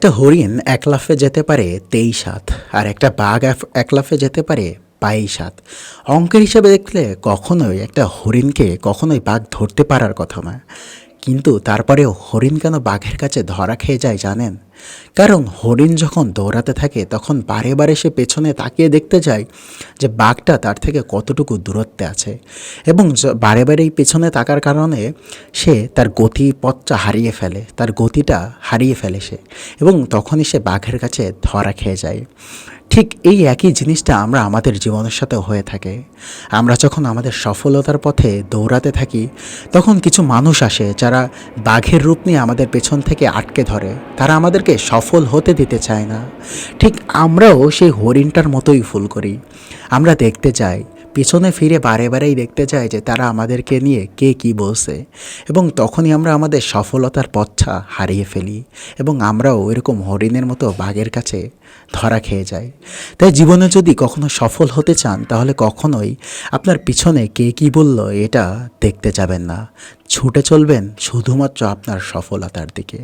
একটা হরিণ এক লাফে যেতে পারে 23 হাত, আর একটা বাঘ এক লাফে যেতে পারে 22 হাত। অঙ্কের হিসাবে দেখলে কখনোই একটা হরিণকে কখনোই বাঘ ধরতে পারার কথা না। কিন্তু তারপরেও হরিণ কেন বাঘের কাছে ধরা খেয়ে যায় জানেন? কারণ হরিণ যখন দৌড়াতে থাকে তখন বারে বারে সে পেছনে তাকিয়ে দেখতে যায় যে বাঘটা তার থেকে কতটুকু দূরত্বে আছে, এবং বারে বারে এই পেছনে তাকার কারণে সে তার গতিপথটা হারিয়ে ফেলে, তার গতিটা হারিয়ে ফেলে সে, এবং তখনই সে বাঘের কাছে ধরা খেয়ে যায়। ঠিক এই একই জিনিসটা আমরা আমাদের জীবনের সাথেও হয়ে থাকে। আমরা যখন আমাদের সফলতার পথে দৌড়াতে থাকি তখন কিছু মানুষ আসে যারা বাঘের রূপ নিয়ে আমাদের পেছন থেকে আটকে ধরে, তারা আমাদেরকে সফল হতে দিতে চায় না। ঠিক আমরাও সেই হরিণটার মতোই ভুল করি। আমরা দেখতে চাই, পিছনে ফিরে বারে বারেই দেখতে চাই যে তারা আমাদেরকে নিয়ে কে কী বলছে, এবং তখনই আমরা আমাদের সফলতার পথটা হারিয়ে ফেলি, এবং আমরাও এরকম হরিণের মতো বাঘের কাছে ধরা খেয়ে যাই। তাই জীবনে যদি কখনো সফল হতে চান তাহলে কখনোই আপনার পিছনে কে কী বলল এটা দেখতে যাবেন না, ছুটে চলবেন শুধুমাত্র আপনার সফলতার দিকে।